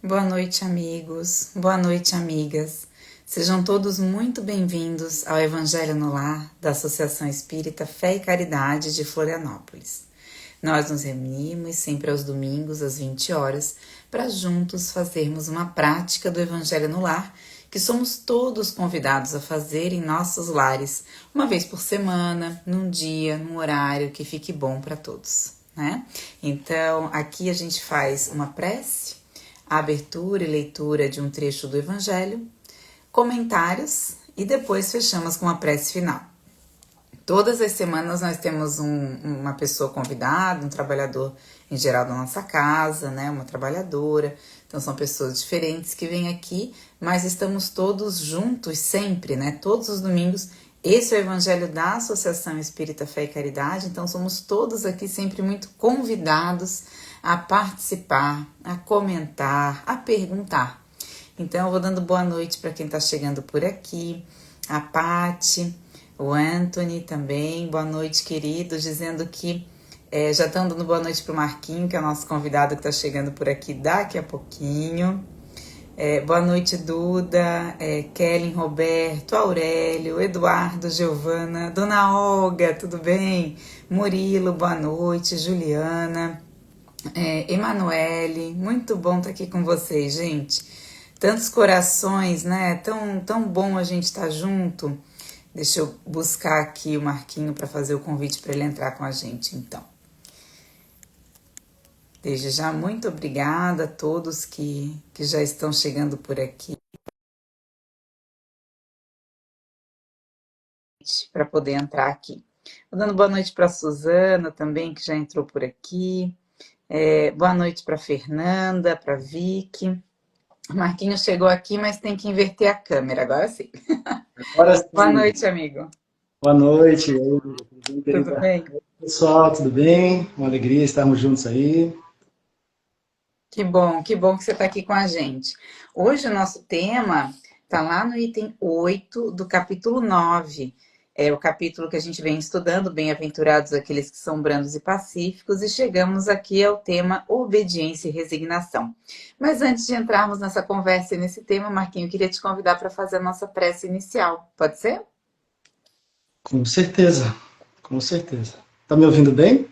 Boa noite, amigos. Boa noite, amigas. Sejam todos muito bem-vindos ao Evangelho no Lar da Associação Espírita Fé e Caridade de Florianópolis. Nós nos reunimos sempre aos domingos às 20 horas para juntos fazermos uma prática do Evangelho no Lar que somos todos convidados a fazer em nossos lares, uma vez por semana, num dia, num horário que fique bom para todos, né? Então, aqui a gente faz uma prece, a abertura e leitura de um trecho do Evangelho, comentários e depois fechamos com a prece final. Todas as semanas nós temos uma pessoa convidada, um trabalhador em geral da nossa casa, né, uma trabalhadora. Então são pessoas diferentes que vêm aqui, mas estamos todos juntos sempre, né, todos os domingos. Esse é o Evangelho da Associação Espírita Fé e Caridade, então somos todos aqui sempre muito convidados a participar, a comentar, a perguntar. Então eu vou dando boa noite para quem está chegando por aqui, a Pati, o Anthony também, boa noite, queridos, dizendo que já estão dando boa noite para o Marquinho, que é o nosso convidado que está chegando por aqui daqui a pouquinho. Boa noite, Duda, Kellen, Roberto, Aurélio, Eduardo, Giovana, Dona Olga, tudo bem? Murilo, boa noite, Juliana, Emanuele, muito bom estar aqui com vocês, gente. Tantos corações, né? Tão bom a gente estar junto. Deixa eu buscar aqui o Marquinho para fazer o convite para ele entrar com a gente, então. Desde já, muito obrigada a todos que já estão chegando por aqui para poder entrar aqui. Vou dando boa noite para a Suzana também, que já entrou por aqui. Boa noite para a Fernanda, para a Vicky. O Marquinhos chegou aqui, mas tem que inverter a câmera, agora sim. Agora Boa sim. noite, amigo. Boa noite. E aí, tudo bem, Tudo querida? bem? Pessoal, tudo bem? Uma alegria estarmos juntos aí. Que bom que você está aqui com a gente. Hoje o nosso tema está lá no item 8 do capítulo 9. É o capítulo que a gente vem estudando, Bem-aventurados aqueles que são brandos e pacíficos, e chegamos aqui ao tema obediência e resignação. Mas antes de entrarmos nessa conversa e nesse tema, Marquinho, eu queria te convidar para fazer a nossa prece inicial. Pode ser? Com certeza, com certeza. Tá me ouvindo bem?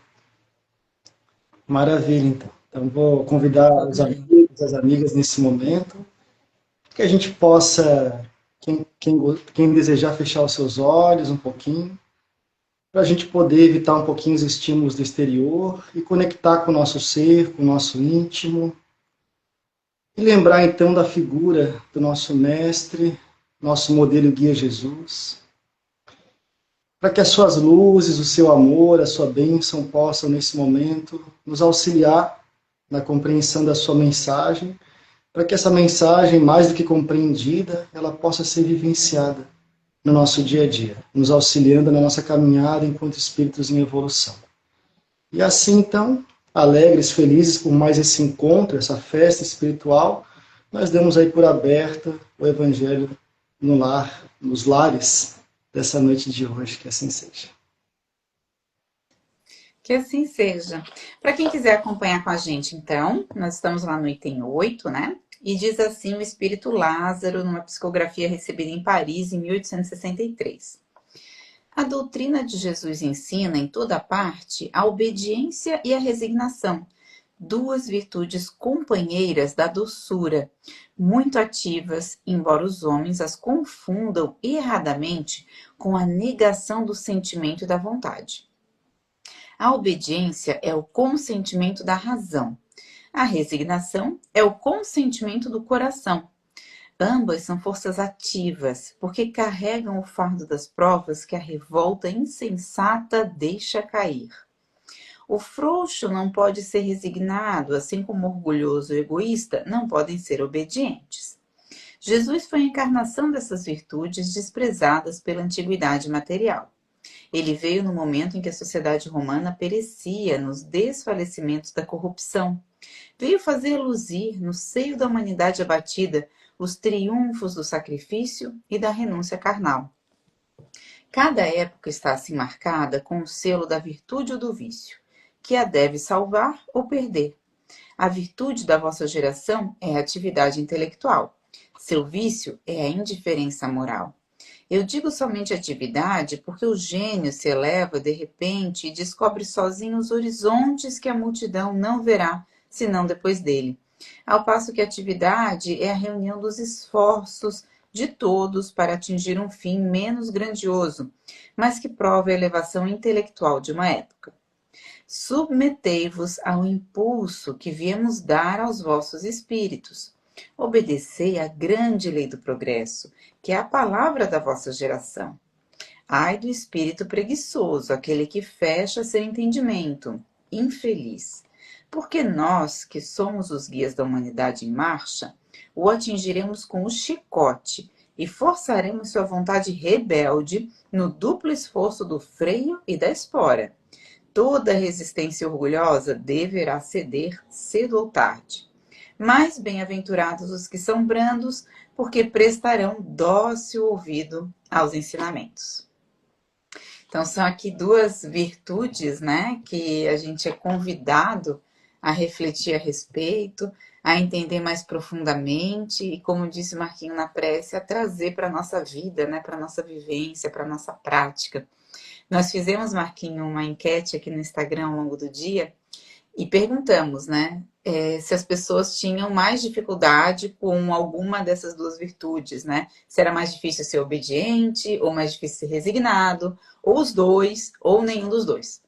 Maravilha, então. Então, vou convidar os Tudo bem. amigos, as amigas nesse momento, que a gente possa, quem desejar, fechar os seus olhos um pouquinho, para a gente poder evitar um pouquinho os estímulos do exterior e conectar com o nosso ser, com o nosso íntimo. E lembrar então da figura do nosso mestre, nosso modelo guia Jesus, para que as suas luzes, o seu amor, a sua bênção possam nesse momento nos auxiliar na compreensão da sua mensagem, para que essa mensagem, mais do que compreendida, ela possa ser vivenciada no nosso dia a dia, nos auxiliando na nossa caminhada enquanto espíritos em evolução. E assim, então, alegres, felizes por mais esse encontro, essa festa espiritual, nós damos aí por aberta o Evangelho no lar, nos lares dessa noite de hoje, que assim seja. Que assim seja. Para quem quiser acompanhar com a gente, então, nós estamos lá no item 8, né? E diz assim o Espírito Lázaro, numa psicografia recebida em Paris em 1863. A doutrina de Jesus ensina em toda parte a obediência e a resignação, duas virtudes companheiras da doçura, muito ativas, embora os homens as confundam erradamente com a negação do sentimento e da vontade. A obediência é o consentimento da razão. A resignação é o consentimento do coração. Ambas são forças ativas, porque carregam o fardo das provas que a revolta insensata deixa cair. O frouxo não pode ser resignado, assim como o orgulhoso e o egoísta não podem ser obedientes. Jesus foi a encarnação dessas virtudes desprezadas pela antiguidade material. Ele veio no momento em que a sociedade romana perecia nos desfalecimentos da corrupção. Veio fazer luzir, no seio da humanidade abatida, os triunfos do sacrifício e da renúncia carnal. Cada época está assim marcada com o selo da virtude ou do vício, que a deve salvar ou perder. A virtude da vossa geração é a atividade intelectual. Seu vício é a indiferença moral. Eu digo somente atividade porque o gênio se eleva de repente e descobre sozinho os horizontes que a multidão não verá, senão depois dele. Ao passo que a atividade é a reunião dos esforços de todos para atingir um fim menos grandioso, mas que prova a elevação intelectual de uma época. Submetei-vos ao impulso que viemos dar aos vossos espíritos. Obedecei à grande lei do progresso, que é a palavra da vossa geração. Ai do espírito preguiçoso, aquele que fecha seu entendimento, infeliz. Porque nós, que somos os guias da humanidade em marcha, o atingiremos com o chicote e forçaremos sua vontade rebelde no duplo esforço do freio e da espora. Toda resistência orgulhosa deverá ceder cedo ou tarde. Mais bem-aventurados os que são brandos, porque prestarão dócil ouvido aos ensinamentos. Então, são aqui duas virtudes, né, que a gente é convidado a refletir a respeito, a entender mais profundamente e, como disse Marquinho na prece, a trazer para a nossa vida, né, para a nossa vivência, para a nossa prática. Nós fizemos, Marquinho, uma enquete aqui no Instagram ao longo do dia e perguntamos, né, se as pessoas tinham mais dificuldade com alguma dessas duas virtudes, né? Se era mais difícil ser obediente, ou mais difícil ser resignado, ou os dois, ou nenhum dos dois.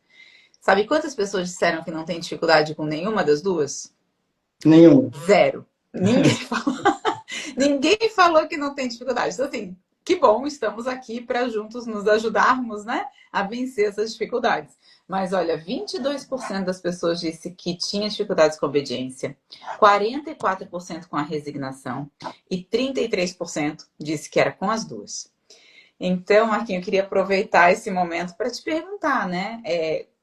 Sabe quantas pessoas disseram que não tem dificuldade com nenhuma das duas? Nenhum. Zero. Ninguém falou que não tem dificuldade. Então, assim, que bom, estamos aqui para juntos nos ajudarmos, né, a vencer essas dificuldades. Mas olha, 22% das pessoas disse que tinha dificuldades com a obediência, 44% com a resignação e 33% disse que era com as duas. Então, Marquinhos, eu queria aproveitar esse momento para te perguntar, né?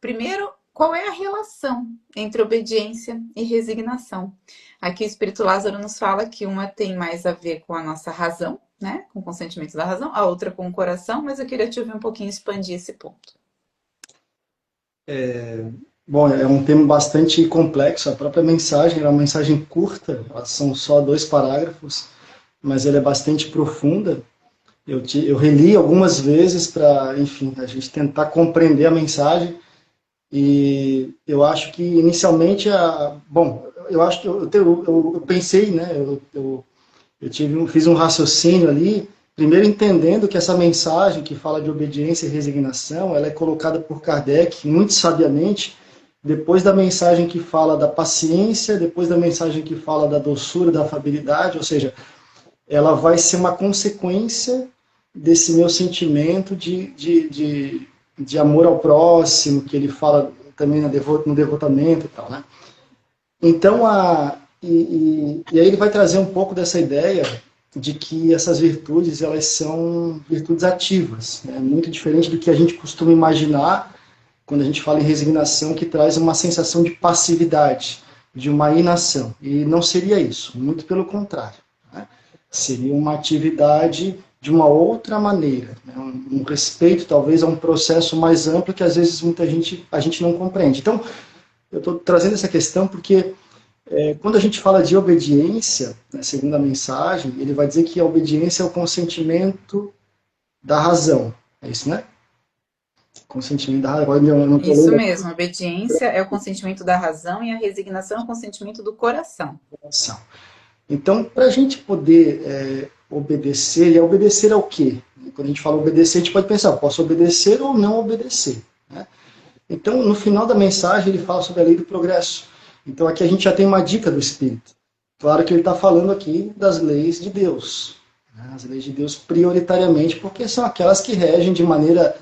Primeiro, qual é a relação entre obediência e resignação? Aqui o Espírito Lázaro nos fala que uma tem mais a ver com a nossa razão, né? Com o consentimento da razão, a outra com o coração, mas eu queria te ouvir um pouquinho expandir esse ponto. Bom, é um tema bastante complexo. A própria mensagem é uma mensagem curta, são só 2 parágrafos, mas ela é bastante profunda. Eu reli algumas vezes para, enfim, a gente tentar compreender a mensagem. E eu acho que inicialmente, eu acho que eu pensei, né? Fiz um raciocínio ali, primeiro entendendo que essa mensagem que fala de obediência e resignação, ela é colocada por Kardec muito sabiamente, depois da mensagem que fala da paciência, depois da mensagem que fala da doçura, da afabilidade, ou seja, ela vai ser uma consequência desse meu sentimento de amor ao próximo, que ele fala também no devotamento e tal, né? Então, e aí ele vai trazer um pouco dessa ideia de que essas virtudes, elas são virtudes ativas, né? Muito diferente do que a gente costuma imaginar quando a gente fala em resignação, que traz uma sensação de passividade, de uma inação. E não seria isso, muito pelo contrário, né? Seria uma atividade de uma outra maneira, né? Um respeito talvez a um processo mais amplo que às vezes a gente não compreende. Então, eu estou trazendo essa questão porque quando a gente fala de obediência, né, segundo a mensagem, ele vai dizer que a obediência é o consentimento da razão. É isso, né? Consentimento da razão. Agora eu não tô Isso lendo mesmo, a obediência é o consentimento da razão e a resignação é o consentimento do coração. a ação. Então, para a gente poder obedecer, e obedecer ao quê? Quando a gente fala obedecer, a gente pode pensar, posso obedecer ou não obedecer, né? Então, no final da mensagem, ele fala sobre a lei do progresso. Então, aqui a gente já tem uma dica do Espírito. Claro que ele está falando aqui das leis de Deus, né? As leis de Deus prioritariamente, porque são aquelas que regem de maneira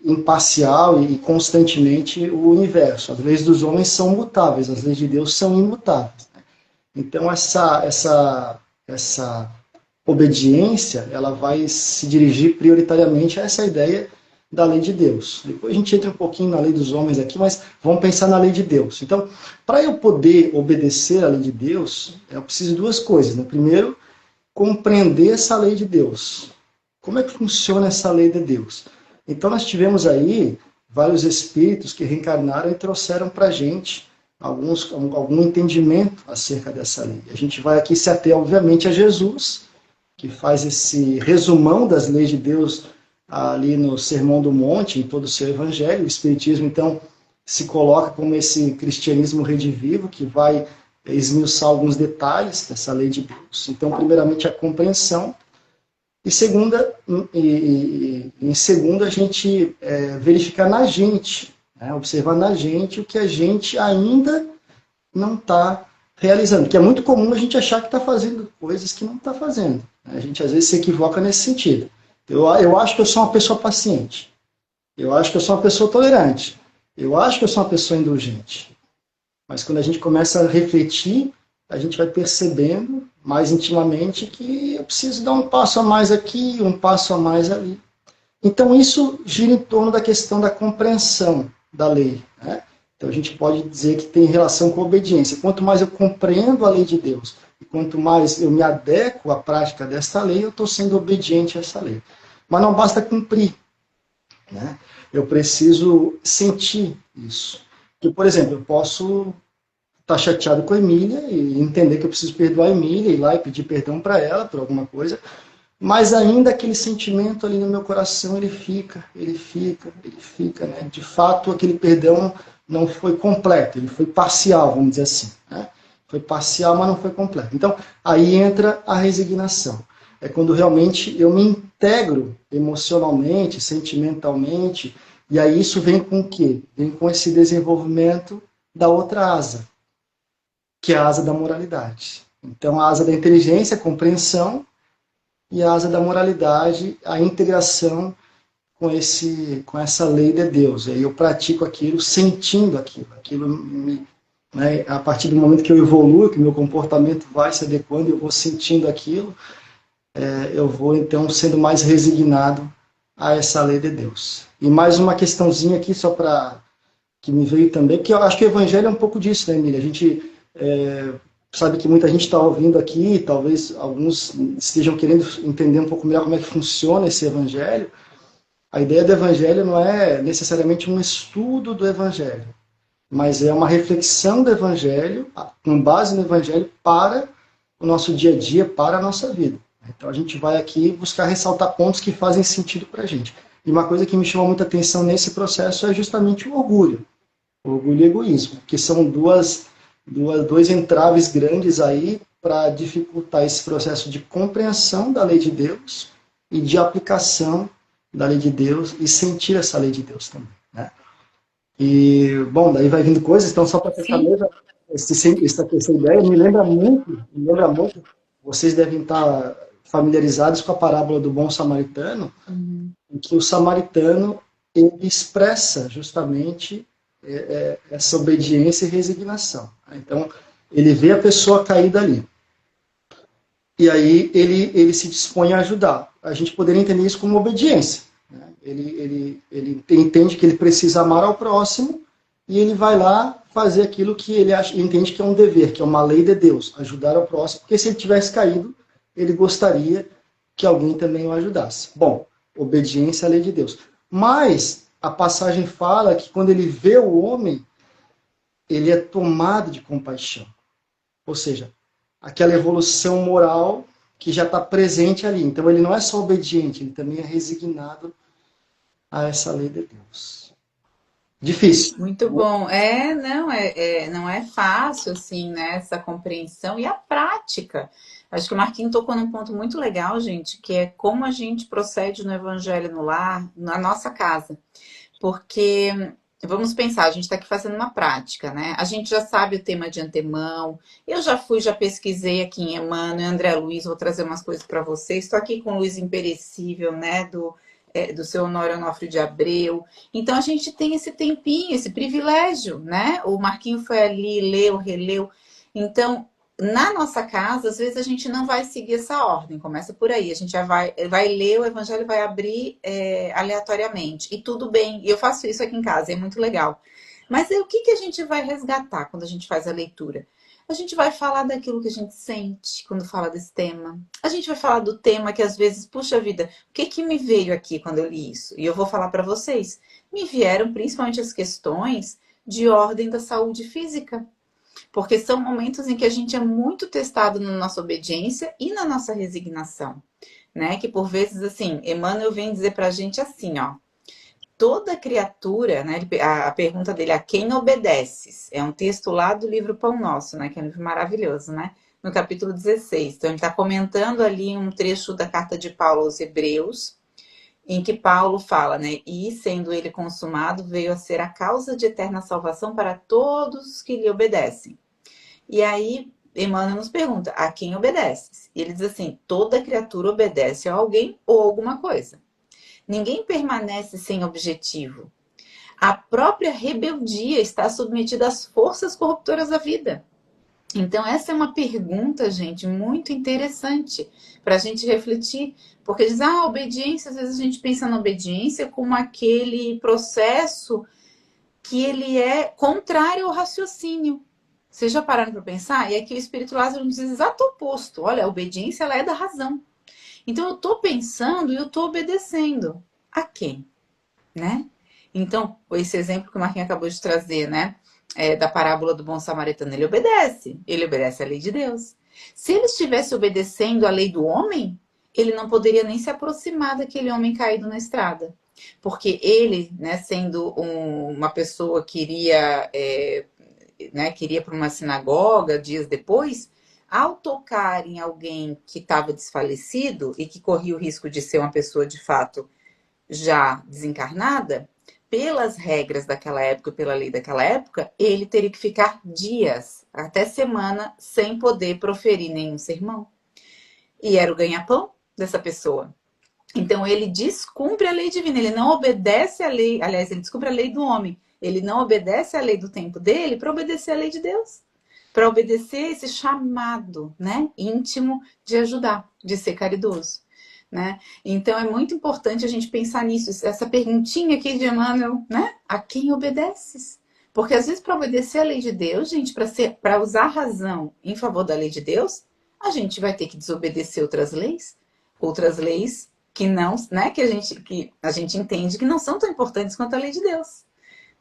imparcial e constantemente o universo. As leis dos homens são mutáveis, as leis de Deus são imutáveis. Então, essa obediência, ela vai se dirigir prioritariamente a essa ideia da lei de Deus. Depois a gente entra um pouquinho na lei dos homens aqui, mas vamos pensar na lei de Deus. Então, para eu poder obedecer à lei de Deus, eu preciso de 2 coisas, né? Primeiro, compreender essa lei de Deus. Como é que funciona essa lei de Deus? Então, nós tivemos aí vários espíritos que reencarnaram e trouxeram para a gente algum entendimento acerca dessa lei. A gente vai aqui se ater, obviamente, a Jesus, que faz esse resumão das leis de Deus ali no Sermão do Monte, em todo o seu evangelho. O Espiritismo, então, se coloca como esse cristianismo redivivo, que vai esmiuçar alguns detalhes dessa lei de Deus. Então, primeiramente, a compreensão, e em segundo, a gente verificar na gente, né, observar na gente o que a gente ainda não está realizando. Porque é muito comum a gente achar que está fazendo coisas que não está fazendo. A gente às vezes se equivoca nesse sentido. Eu acho que eu sou uma pessoa paciente. Eu acho que eu sou uma pessoa tolerante. Eu acho que eu sou uma pessoa indulgente. Mas quando a gente começa a refletir, a gente vai percebendo mais intimamente que eu preciso dar um passo a mais aqui, um passo a mais ali. Então isso gira em torno da questão da compreensão da lei, né? Então a gente pode dizer que tem relação com a obediência. Quanto mais eu compreendo a lei de Deus, e quanto mais eu me adequo à prática desta lei, eu estou sendo obediente a essa lei. Mas não basta cumprir, né? Eu preciso sentir isso. Porque, por exemplo, eu posso estar chateado com a Emília e entender que eu preciso perdoar a Emília, ir lá e pedir perdão para ela por alguma coisa, mas ainda aquele sentimento ali no meu coração, ele fica, né? De fato, aquele perdão não foi completo, ele foi parcial, vamos dizer assim, né? Foi parcial, mas não foi completo. Então, aí entra a resignação. É quando realmente eu me integro emocionalmente, sentimentalmente, e aí isso vem com o quê? Vem com esse desenvolvimento da outra asa, que é a asa da moralidade. Então, a asa da inteligência, a compreensão, e a asa da moralidade, a integração com essa lei de Deus. E aí eu pratico aquilo, sentindo aquilo né, a partir do momento que eu evoluo, que o meu comportamento vai se adequando, eu vou sentindo aquilo, eu vou então sendo mais resignado a essa lei de Deus. E mais uma questãozinha aqui, só para que me veio também, porque eu acho que o evangelho é um pouco disso, né, Emília? A gente sabe que muita gente está ouvindo aqui, talvez alguns estejam querendo entender um pouco melhor como é que funciona esse evangelho. A ideia do evangelho não é necessariamente um estudo do evangelho, mas é uma reflexão do evangelho, com base no evangelho, para o nosso dia a dia, para a nossa vida. Então a gente vai aqui buscar ressaltar pontos que fazem sentido para a gente. E uma coisa que me chamou muita atenção nesse processo é justamente o orgulho e egoísmo, que são dois entraves grandes aí para dificultar esse processo de compreensão da lei de Deus e de aplicação da lei de Deus e sentir essa lei de Deus também, né? E, bom, daí vai vindo coisas, então só para fechar mesmo, essa ideia me lembra muito, vocês devem estar familiarizados com a parábola do bom samaritano, em que o samaritano ele expressa justamente essa obediência e resignação. Então, ele vê a pessoa caída ali. E aí ele se dispõe a ajudar. A gente poderia entender isso como obediência, né? Ele entende que ele precisa amar ao próximo e ele vai lá fazer aquilo que ele entende que é um dever, que é uma lei de Deus, ajudar ao próximo, porque se ele tivesse caído, ele gostaria que alguém também o ajudasse. Bom, obediência à lei de Deus. Mas a passagem fala que quando ele vê o homem, ele é tomado de compaixão. Ou seja, aquela evolução moral que já está presente ali. Então ele não é só obediente, ele também é resignado a essa lei de Deus. Difícil. Muito bom. Não é fácil, assim, né, essa compreensão e a prática. Acho que o Marquinhos tocou num ponto muito legal, gente, que é como a gente procede no Evangelho no lar, na nossa casa. Porque, vamos pensar, a gente está aqui fazendo uma prática, né? A gente já sabe o tema de antemão. Eu já pesquisei aqui em Emmanuel, André Luiz, vou trazer umas coisas para vocês. Estou aqui com o Luiz Imperecível, né, do seu Honório Onofre de Abreu. Então a gente tem esse tempinho, esse privilégio, né? O Marquinho foi ali, leu, releu. Então, na nossa casa, às vezes a gente não vai seguir essa ordem, começa por aí. A gente já vai ler o Evangelho, vai abrir aleatoriamente. E tudo bem, e eu faço isso aqui em casa, é muito legal. Mas aí, o que a gente vai resgatar quando a gente faz a leitura? A gente vai falar daquilo que a gente sente quando fala desse tema. A gente vai falar do tema que às vezes, puxa vida, o que me veio aqui quando eu li isso? E eu vou falar para vocês. Me vieram principalmente as questões de ordem da saúde física. Porque são momentos em que a gente é muito testado na nossa obediência e na nossa resignação, né? Que por vezes, assim, Emmanuel vem dizer pra gente assim, ó, toda criatura, né? A pergunta dele, a quem obedeces? É um texto lá do livro Pão Nosso, né? Que é um livro maravilhoso, né? No capítulo 16. Então, ele está comentando ali um trecho da carta de Paulo aos Hebreus, em que Paulo fala, né? E sendo ele consumado, veio a ser a causa de eterna salvação para todos que lhe obedecem. E aí, Emmanuel nos pergunta, a quem obedeces? E ele diz assim, toda criatura obedece a alguém ou alguma coisa. Ninguém permanece sem objetivo. A própria rebeldia está submetida às forças corruptoras da vida. Então, essa é uma pergunta, gente, muito interessante para a gente refletir. Porque diz, a obediência, às vezes a gente pensa na obediência como aquele processo que ele é contrário ao raciocínio. Vocês já pararam para pensar? E aqui o Espírito Lázaro nos diz exato o oposto. Olha, a obediência ela é da razão. Então, eu estou pensando e eu estou obedecendo. A quem? Né? Então, esse exemplo que o Marquinhos acabou de trazer, né? Da parábola do bom samaritano, ele obedece à lei de Deus. Se ele estivesse obedecendo à lei do homem, ele não poderia nem se aproximar daquele homem caído na estrada. Porque ele, né, sendo uma pessoa que iria, queria para uma sinagoga dias depois, ao tocar em alguém que estava desfalecido e que corria o risco de ser uma pessoa de fato já desencarnada, pelas regras daquela época, pela lei daquela época, ele teria que ficar dias, até semana, sem poder proferir nenhum sermão. E era o ganha-pão dessa pessoa. Então ele descumpre a lei divina, ele não obedece à lei, aliás, ele descumpre a lei do homem, ele não obedece à lei do tempo dele para obedecer à lei de Deus, para obedecer esse chamado, né, íntimo de ajudar, de ser caridoso. Né? Então é muito importante a gente pensar nisso, essa perguntinha aqui de Emmanuel, né? A quem obedeces? Porque às vezes para obedecer a lei de Deus, gente, para usar a razão em favor da lei de Deus, a gente vai ter que desobedecer outras leis que não, né? Que a gente entende que não são tão importantes quanto a lei de Deus,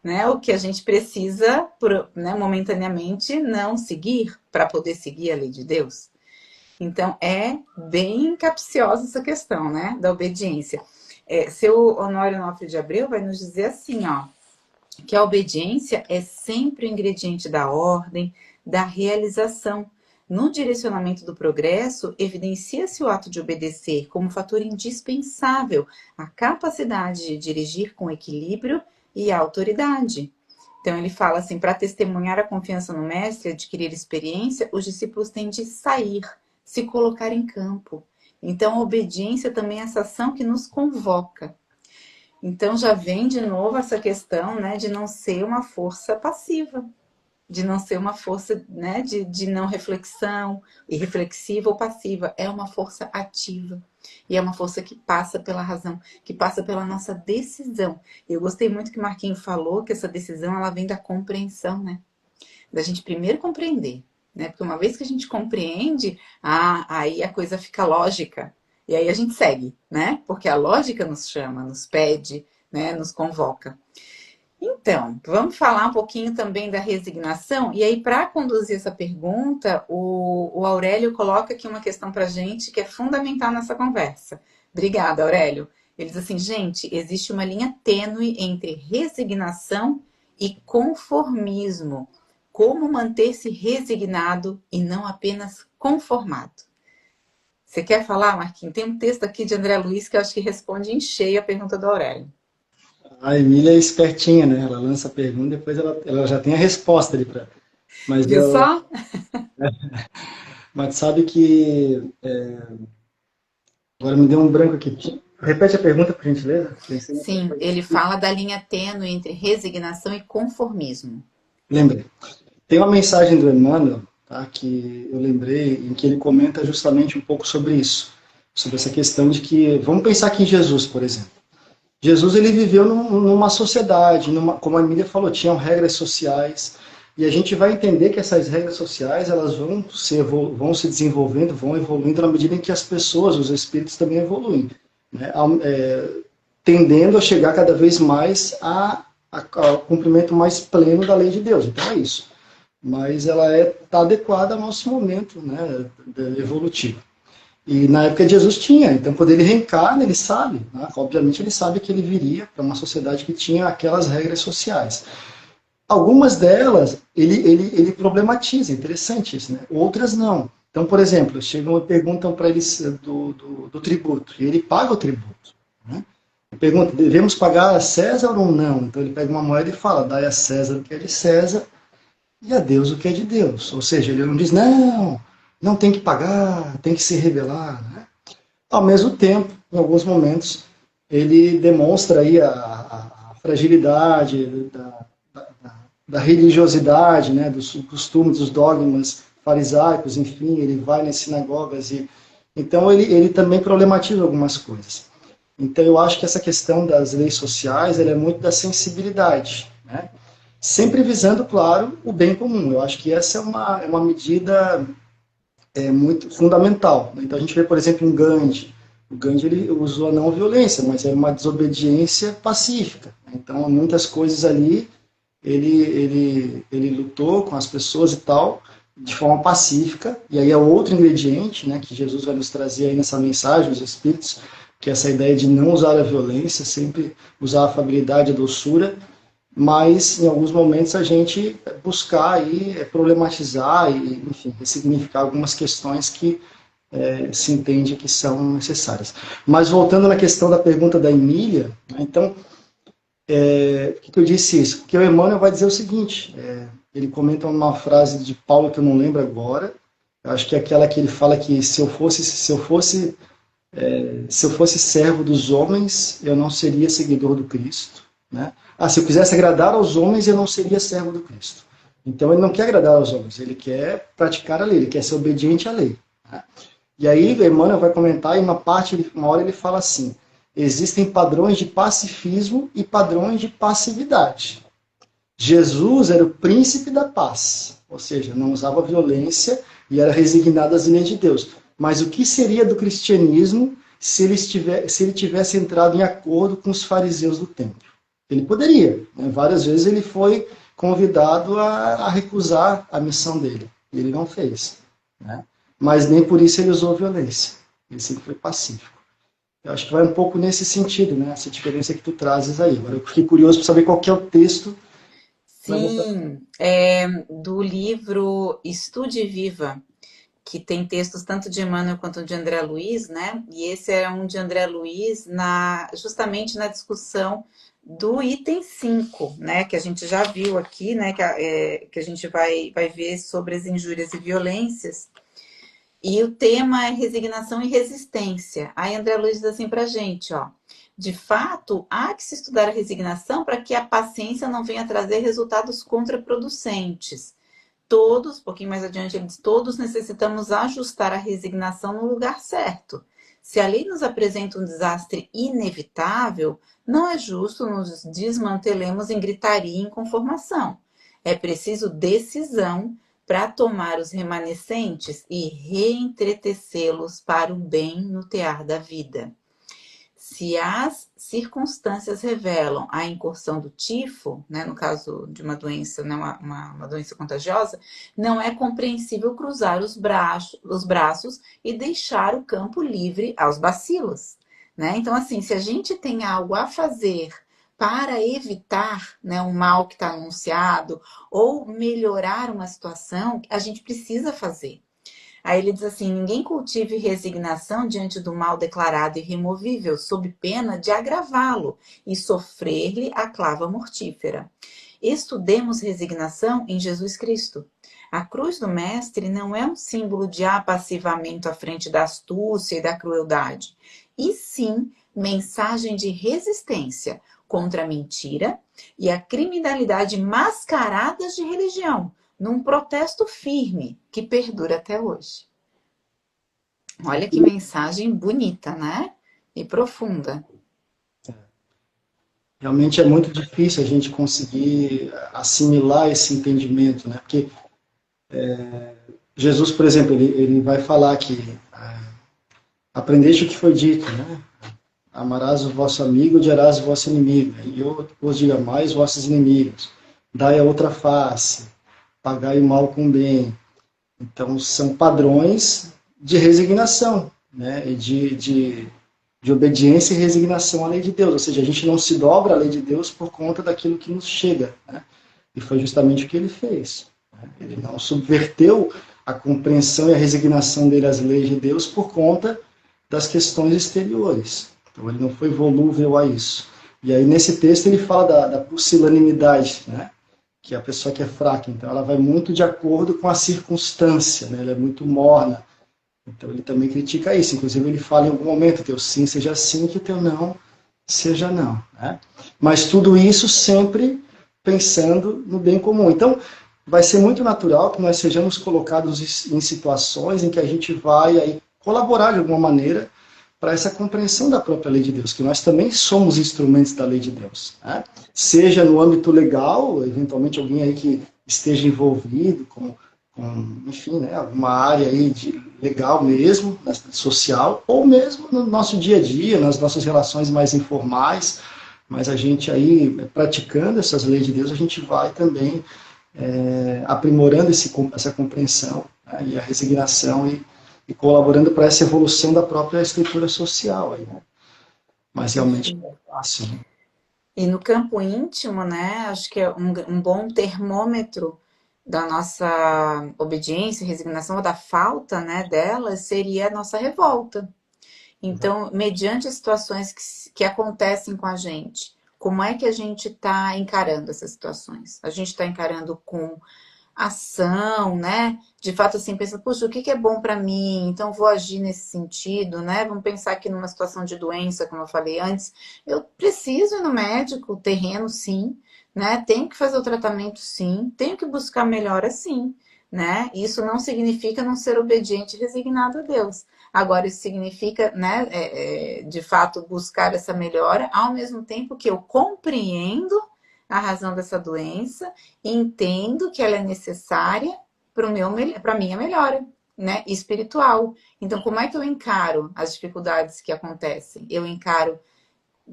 né? O que a gente precisa, né, momentaneamente, não seguir para poder seguir a lei de Deus. Então, é bem capciosa essa questão, né, da obediência. Seu Honório Onofre de Abreu vai nos dizer assim, ó, que a obediência é sempre o ingrediente da ordem, da realização. No direcionamento do progresso, evidencia-se o ato de obedecer como fator indispensável à capacidade de dirigir com equilíbrio e autoridade. Então, ele fala assim, para testemunhar a confiança no mestre e adquirir experiência, os discípulos têm de sair, se colocar em campo. Então, a obediência também é essa ação que nos convoca. Então, já vem de novo essa questão, né, de não ser uma força passiva, de não ser uma força, né, de não reflexão, irreflexiva ou passiva. É uma força ativa. E é uma força que passa pela razão, que passa pela nossa decisão. Eu gostei muito que o Marquinhos falou que essa decisão ela vem da compreensão, né? Da gente primeiro compreender. Né? Porque uma vez que a gente compreende, aí a coisa fica lógica. E aí a gente segue, né? Porque a lógica nos chama, nos pede, né? Nos convoca. Então, vamos falar um pouquinho também da resignação. E aí, para conduzir essa pergunta, o Aurélio coloca aqui uma questão para a gente que é fundamental nessa conversa. Obrigada, Aurélio. Ele diz assim, gente, existe uma linha tênue entre resignação e conformismo. Como manter-se resignado e não apenas conformado? Você quer falar, Marquinhos? Tem um texto aqui de André Luiz que eu acho que responde em cheio a pergunta do Aurélio. A Emília é espertinha, né? Ela lança a pergunta e depois ela já tem a resposta ali para. Mas, Viu só? mas sabe que. Agora me deu um branco aqui. Repete a pergunta, por gentileza. Pensei em Sim, ele fala da linha tênue entre resignação e conformismo. Lembrei. Tem uma mensagem do Emmanuel, tá, que eu lembrei, em que ele comenta justamente um pouco sobre isso. Sobre essa questão de que. Vamos pensar aqui em Jesus, por exemplo. Jesus ele viveu numa sociedade, como a Emília falou, tinham regras sociais, e a gente vai entender que essas regras sociais elas vão se desenvolvendo, vão evoluindo na medida em que as pessoas, os espíritos também evoluem, né? Tendendo a chegar cada vez mais à o cumprimento mais pleno da lei de Deus. Então é isso. Mas ela está adequada ao nosso momento, né, evolutivo. E na época de Jesus tinha, então quando ele reencarna, ele sabe, né, obviamente ele sabe que ele viria para uma sociedade que tinha aquelas regras sociais. Algumas delas ele problematiza, interessante isso, né? Outras não. Então, por exemplo, chegam e perguntam para ele do tributo, e ele paga o tributo. Né? Pergunta, devemos pagar a César ou não? Então ele pega uma moeda e fala, dai a César o que é de César e a Deus o que é de Deus. Ou seja, ele não diz, não, não tem que pagar, tem que se rebelar. Né? Ao mesmo tempo, em alguns momentos, ele demonstra aí a fragilidade da religiosidade, né, dos costumes, dos dogmas farisaicos, enfim, ele vai nas sinagogas e então ele também problematiza algumas coisas. Então eu acho que essa questão das leis sociais, ela é muito da sensibilidade, né? Sempre visando, claro, o bem comum. Eu acho que essa é uma medida muito fundamental. Então a gente vê, por exemplo, um Gandhi. O Gandhi ele usou a não violência, mas era uma desobediência pacífica. Então muitas coisas ali ele lutou com as pessoas e tal, de forma pacífica, e aí é outro ingrediente, né, que Jesus vai nos trazer aí nessa mensagem, os Espíritos, que é essa ideia de não usar a violência, sempre usar a afabilidade, a doçura, mas em alguns momentos a gente buscar aí problematizar e, enfim, ressignificar algumas questões que se entende que são necessárias. Mas voltando na questão da pergunta da Emília, né, então, por que eu disse isso? Porque o Emmanuel vai dizer o seguinte, ele comenta uma frase de Paulo que eu não lembro agora, eu acho que é aquela que ele fala que se eu fosse servo dos homens, eu não seria seguidor do Cristo. Né? Se eu quisesse agradar aos homens, eu não seria servo do Cristo. Então ele não quer agradar aos homens, ele quer praticar a lei, ele quer ser obediente à lei. Né? E aí Emmanuel vai comentar, e uma hora ele fala assim, existem padrões de pacifismo e padrões de passividade. Jesus era o príncipe da paz, ou seja, não usava violência e era resignado às leis de Deus. Mas o que seria do cristianismo se ele tivesse entrado em acordo com os fariseus do templo? Ele poderia. Né? Várias vezes ele foi convidado a recusar a missão dele. E ele não fez. Né? Mas nem por isso ele usou violência. Ele sempre foi pacífico. Eu acho que vai um pouco nesse sentido, né? Essa diferença que tu trazes aí. Agora eu fiquei curioso para saber qual que é o texto. Sim, do livro Estude Viva, que tem textos tanto de Emmanuel quanto de André Luiz, né? E esse é um de André Luiz justamente na discussão do item 5, né? Que a gente já viu aqui, né? Que a gente vai ver sobre as injúrias e violências. E o tema é resignação e resistência. Aí André Luiz diz assim pra gente, ó. De fato, há que se estudar a resignação para que a paciência não venha trazer resultados contraproducentes. Todos, um pouquinho mais adiante, ele diz, todos necessitamos ajustar a resignação no lugar certo. Se a lei nos apresenta um desastre inevitável, não é justo nos desmantelemos em gritaria e inconformação. É preciso decisão para tomar os remanescentes e reentretecê-los para o bem no tear da vida. Se as circunstâncias revelam a incursão do tifo, né, no caso de uma doença, né, uma doença contagiosa, não é compreensível cruzar os braços e deixar o campo livre aos bacilos. Né? Então, assim, se a gente tem algo a fazer para evitar, né, um mal que está anunciado ou melhorar uma situação, a gente precisa fazer. Aí ele diz assim, ninguém cultive resignação diante do mal declarado irremovível, sob pena de agravá-lo e sofrer-lhe a clava mortífera. Estudemos resignação em Jesus Cristo. A cruz do Mestre não é um símbolo de apassivamento à frente da astúcia e da crueldade, e sim mensagem de resistência contra a mentira e a criminalidade mascaradas de religião, num protesto firme que perdura até hoje. Olha que mensagem bonita, né? E profunda. Realmente é muito difícil a gente conseguir assimilar esse entendimento, né? Porque Jesus, por exemplo, ele vai falar que aprendeste o que foi dito, né? Amarás o vosso amigo, odiarás o vosso inimigo. E eu vos digo, amai os vossos inimigos. Dai a outra face, pagai o mal com o bem. Então, são padrões de resignação, né? E de obediência e resignação à lei de Deus. Ou seja, a gente não se dobra à lei de Deus por conta daquilo que nos chega, né? E foi justamente o que ele fez. Né? Ele não subverteu a compreensão e a resignação dele às leis de Deus por conta das questões exteriores. Então, ele não foi volúvel a isso. E aí, nesse texto, ele fala da pusilanimidade, né? Que é a pessoa que é fraca. Então, ela vai muito de acordo com a circunstância, né? Ela é muito morna. Então, ele também critica isso. Inclusive, ele fala em algum momento, teu sim seja sim, que teu não seja não. Né? Mas tudo isso sempre pensando no bem comum. Então, vai ser muito natural que nós sejamos colocados em situações em que a gente vai aí colaborar de alguma maneira para essa compreensão da própria lei de Deus, que nós também somos instrumentos da lei de Deus. Né? Seja no âmbito legal, eventualmente alguém aí que esteja envolvido com enfim, né, alguma área aí de legal mesmo, social, ou mesmo no nosso dia a dia, nas nossas relações mais informais, mas a gente aí, praticando essas leis de Deus, a gente vai também aprimorando essa compreensão, né, e a resignação e colaborando para essa evolução da própria estrutura social. Aí, né? Mas realmente não é fácil. Né? E no campo íntimo, né, acho que é um bom termômetro da nossa obediência, resignação, ou da falta, né, dela, seria a nossa revolta. Então, mediante as situações que acontecem com a gente, como é que a gente está encarando essas situações? A gente está encarando com ação, né? De fato, assim, pensa, puxa, o que é bom para mim? Então, vou agir nesse sentido, né? Vamos pensar aqui numa situação de doença, como eu falei antes. Eu preciso ir no médico, terreno, sim, né? Tenho que fazer o tratamento, sim. Tenho que buscar melhora, sim, né? Isso não significa não ser obediente e resignado a Deus. Agora, isso significa, né, de fato, buscar essa melhora, ao mesmo tempo que eu compreendo a razão dessa doença, entendo que ela é necessária para a minha melhora, né, espiritual. Então, como é que eu encaro as dificuldades que acontecem? Eu encaro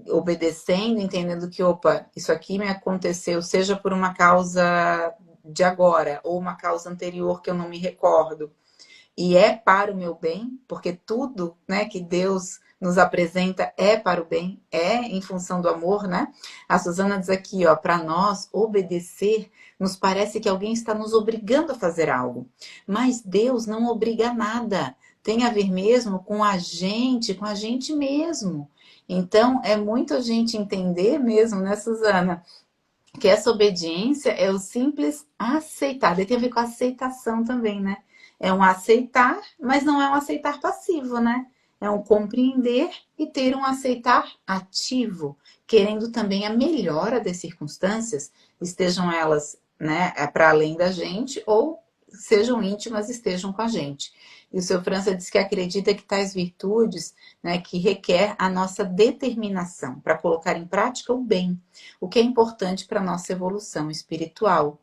obedecendo, entendendo que, opa, isso aqui me aconteceu, seja por uma causa de agora, ou uma causa anterior que eu não me recordo, e é para o meu bem, porque tudo, né, que Deus nos apresenta é para o bem, é em função do amor, né? A Suzana diz aqui, ó, para nós obedecer nos parece que alguém está nos obrigando a fazer algo, mas Deus não obriga nada. Tem a ver mesmo com a gente mesmo. Então, é muito a gente entender mesmo, né, Suzana, que essa obediência é o simples aceitar. E tem a ver com a aceitação também, né? É um aceitar, mas não é um aceitar passivo, né? É um compreender e ter um aceitar ativo, querendo também a melhora das circunstâncias, estejam elas, né, para além da gente ou sejam íntimas, estejam com a gente. E o seu França diz que acredita que tais virtudes, né, que requer a nossa determinação para colocar em prática o bem, o que é importante para a nossa evolução espiritual.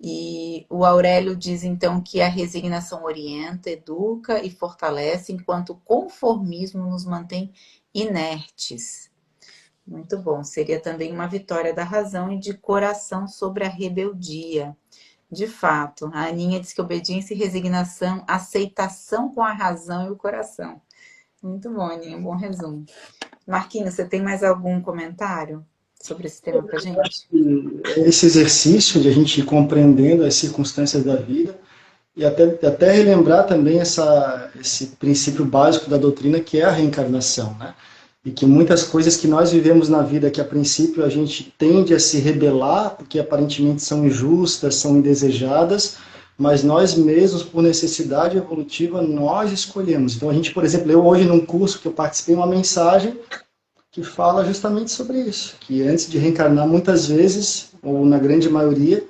E o Aurélio diz então que a resignação orienta, educa e fortalece, enquanto o conformismo nos mantém inertes. Muito bom. Seria também uma vitória da razão e de coração sobre a rebeldia. De fato, a Aninha diz que obediência e resignação, aceitação com a razão e o coração. Muito bom, Aninha, um bom resumo. Marquinhos, você tem mais algum comentário sobre esse tema pra gente? Esse exercício de a gente ir compreendendo as circunstâncias da vida e até relembrar também esse princípio básico da doutrina que é a reencarnação, né? E que muitas coisas que nós vivemos na vida que a princípio a gente tende a se rebelar porque aparentemente são injustas, são indesejadas, mas nós mesmos, por necessidade evolutiva, nós escolhemos. Então a gente, por exemplo, eu hoje num curso que eu participei, uma mensagem que fala justamente sobre isso, que antes de reencarnar, muitas vezes, ou na grande maioria,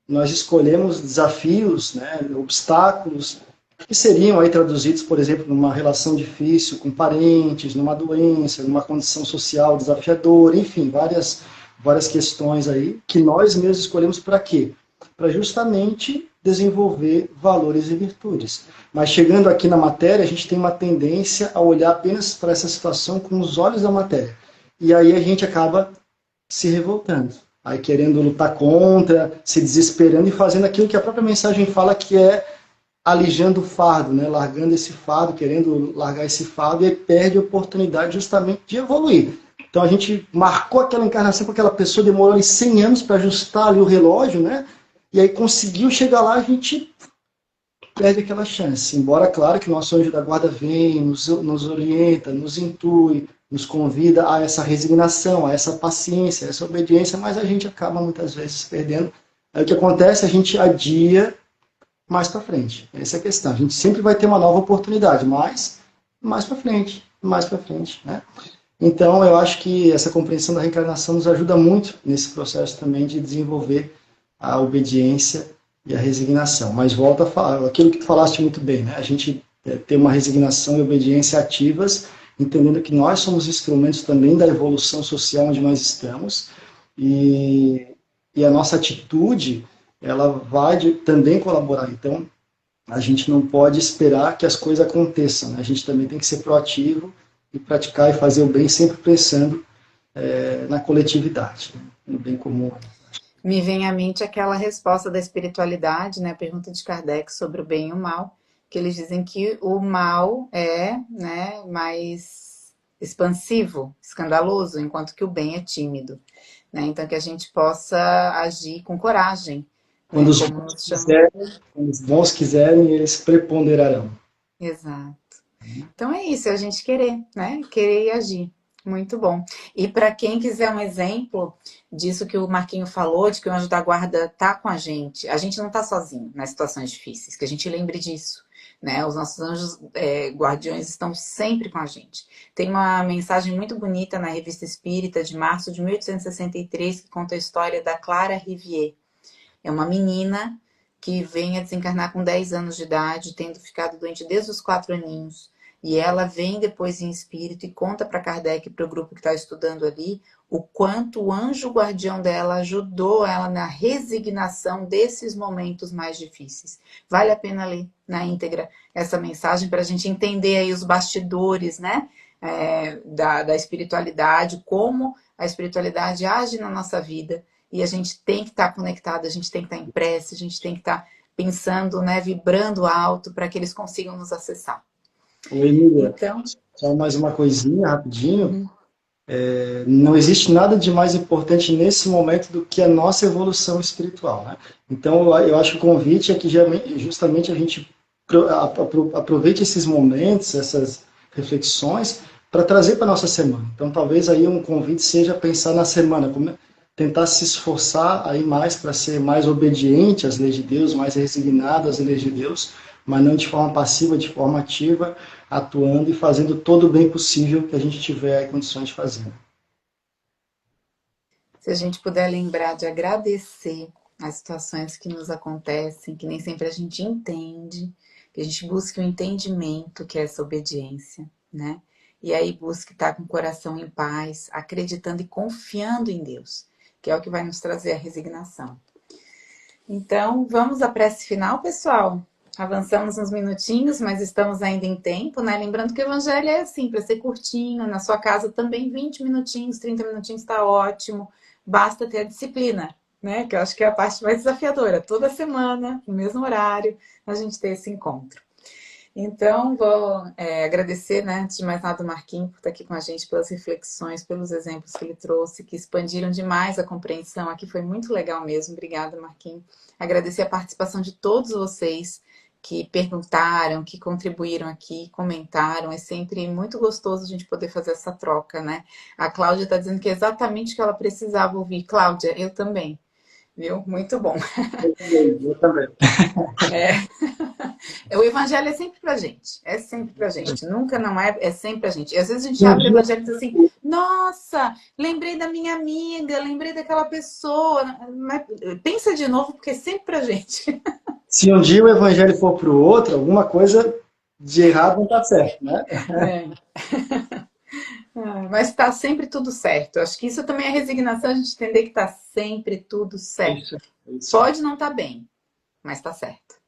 nós escolhemos desafios, né, obstáculos, que seriam aí traduzidos, por exemplo, numa relação difícil com parentes, numa doença, numa condição social desafiadora, enfim, várias questões aí, que nós mesmos escolhemos para quê? para justamente desenvolver valores e virtudes. Mas chegando aqui na matéria, a gente tem uma tendência a olhar apenas para essa situação com os olhos da matéria. E aí a gente acaba se revoltando, aí querendo lutar contra, se desesperando e fazendo aquilo que a própria mensagem fala, que é alijando o fardo, né? Largando esse fardo, querendo largar esse fardo, e aí perde a oportunidade justamente de evoluir. Então a gente marcou aquela encarnação com aquela pessoa, demorou ali 100 anos para ajustar ali o relógio, né? E aí conseguiu chegar lá, a gente perde aquela chance. Embora, claro, que o nosso anjo da guarda vem, nos orienta, nos intui, nos convida a essa resignação, a essa paciência, a essa obediência, mas a gente acaba muitas vezes perdendo. Aí o que acontece? A gente adia mais para frente. Essa é a questão. A gente sempre vai ter uma nova oportunidade, mas mais para frente, né? Então, eu acho que essa compreensão da reencarnação nos ajuda muito nesse processo também de desenvolver a obediência e a resignação. Mas volta a falar, aquilo que tu falaste muito bem, né? A gente ter uma resignação e obediência ativas, entendendo que nós somos instrumentos também da evolução social onde nós estamos, e a nossa atitude, ela vai também colaborar. Então, a gente não pode esperar que as coisas aconteçam, né? A gente também tem que ser proativo e praticar e fazer o bem, sempre pensando na coletividade, né? No bem comum. Me vem à mente aquela resposta da espiritualidade, né? A pergunta de Kardec sobre o bem e o mal, que eles dizem que o mal é, né, mais expansivo, escandaloso, enquanto que o bem é tímido, né? Então que a gente possa agir com coragem, Quando né? os Como bons nos chama. quiserem, quando os bons quiserem, eles preponderarão. Exato. Então é isso, é a gente querer, né? Querer e agir. Muito bom. E para quem quiser um exemplo disso que o Marquinho falou, de que o anjo da guarda tá com a gente não tá sozinho nas situações difíceis, que a gente lembre disso, né? Os nossos anjos guardiões estão sempre com a gente. Tem uma mensagem muito bonita na Revista Espírita de março de 1863 que conta a história da Clara Rivière. É uma menina que vem a desencarnar com 10 anos de idade, tendo ficado doente desde os 4 aninhos. E ela vem depois em espírito e conta para Kardec, para o grupo que está estudando ali, o quanto o anjo guardião dela ajudou ela na resignação desses momentos mais difíceis. Vale a pena ler na íntegra essa mensagem para a gente entender aí os bastidores, né? Da espiritualidade, como a espiritualidade age na nossa vida. E a gente tem que estar conectado, a gente tem que estar em prece, a gente tem que estar pensando, né, vibrando alto para que eles consigam nos acessar. Oi, Emília, Então, só mais uma coisinha rapidinho. Não existe nada de mais importante nesse momento do que a nossa evolução espiritual, né? Então, eu acho que o convite é que justamente a gente aproveite esses momentos, essas reflexões, para trazer para a nossa semana. Então, talvez aí um convite seja pensar na semana, tentar se esforçar aí mais para ser mais obediente às leis de Deus, mais resignado às leis de Deus, mas não de forma passiva, de forma ativa, atuando e fazendo todo o bem possível que a gente tiver condições de fazer. se a gente puder lembrar de agradecer as situações que nos acontecem, que nem sempre a gente entende, que a gente busque o entendimento, que é essa obediência, né? E aí busque estar com o coração em paz, acreditando e confiando em Deus, que é o que vai nos trazer a resignação. Então, vamos à prece final, pessoal? Avançamos uns minutinhos, mas estamos ainda em tempo, né? Lembrando que o evangelho é assim, para ser curtinho, na sua casa também 20 minutinhos, 30 minutinhos está ótimo. Basta ter a disciplina, né? Que eu acho que é a parte mais desafiadora. Toda semana, no mesmo horário, a gente ter esse encontro. Então, vou agradecer, né, antes de mais nada, o Marquinhos por estar aqui com a gente, pelas reflexões, pelos exemplos que ele trouxe, que expandiram demais a compreensão. Aqui foi muito legal mesmo. Obrigada, Marquinhos. Agradecer a participação de todos vocês que perguntaram, que contribuíram aqui, comentaram. É sempre muito gostoso a gente poder fazer essa troca, né? A Cláudia está dizendo que é exatamente o que ela precisava ouvir. Cláudia, eu também. Viu? Muito bom. Eu também. O evangelho é sempre pra gente. É sempre pra gente. Nunca não é, é sempre pra gente. E às vezes a gente Um abre o dia, evangelho e diz assim, nossa, lembrei da minha amiga, lembrei daquela pessoa. Mas pensa de novo, porque é sempre pra gente. se um dia o evangelho for para o outro, alguma coisa de errado não está certo, né? É. Mas está sempre tudo certo. Acho que isso também é resignação, a gente entender que está sempre tudo certo. É isso aí. Pode não estar bem, mas está certo.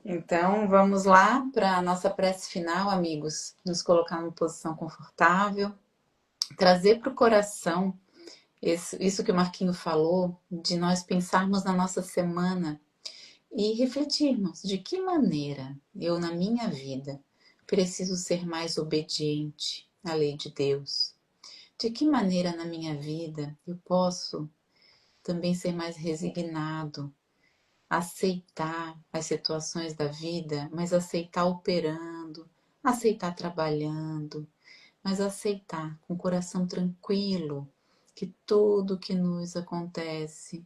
Então, vamos lá para a nossa prece final, amigos. Nos colocar numa posição confortável, trazer para o coração isso que o Marquinho falou, de nós pensarmos na nossa semana e refletirmos de que maneira eu, na minha vida, preciso ser mais obediente à lei de Deus. De que maneira na minha vida eu posso também ser mais resignado, aceitar as situações da vida, mas aceitar operando, aceitar trabalhando, mas aceitar com o coração tranquilo que tudo que nos acontece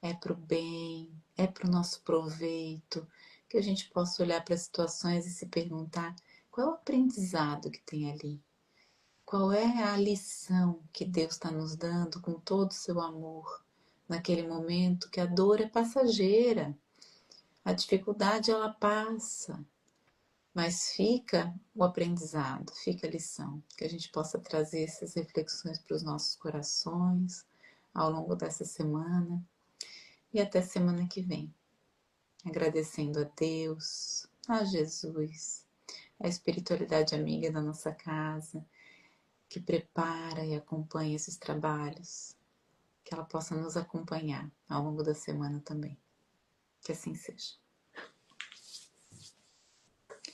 é para o bem, é para o nosso proveito, que a gente possa olhar para as situações e se perguntar qual é o aprendizado que tem ali, qual é a lição que Deus está nos dando com todo o seu amor, naquele momento que a dor é passageira, a dificuldade ela passa, mas fica o aprendizado, fica a lição, que a gente possa trazer essas reflexões para os nossos corações ao longo dessa semana e até semana que vem. Agradecendo a Deus, a Jesus, a espiritualidade amiga da nossa casa, que prepara e acompanha esses trabalhos, que ela possa nos acompanhar ao longo da semana também. Que assim seja.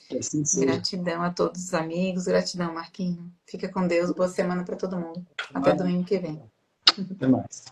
Que assim seja. Gratidão a todos os amigos, gratidão, Marquinho. Fica com Deus, boa semana para todo mundo. Até Valeu. domingo que vem. Até mais.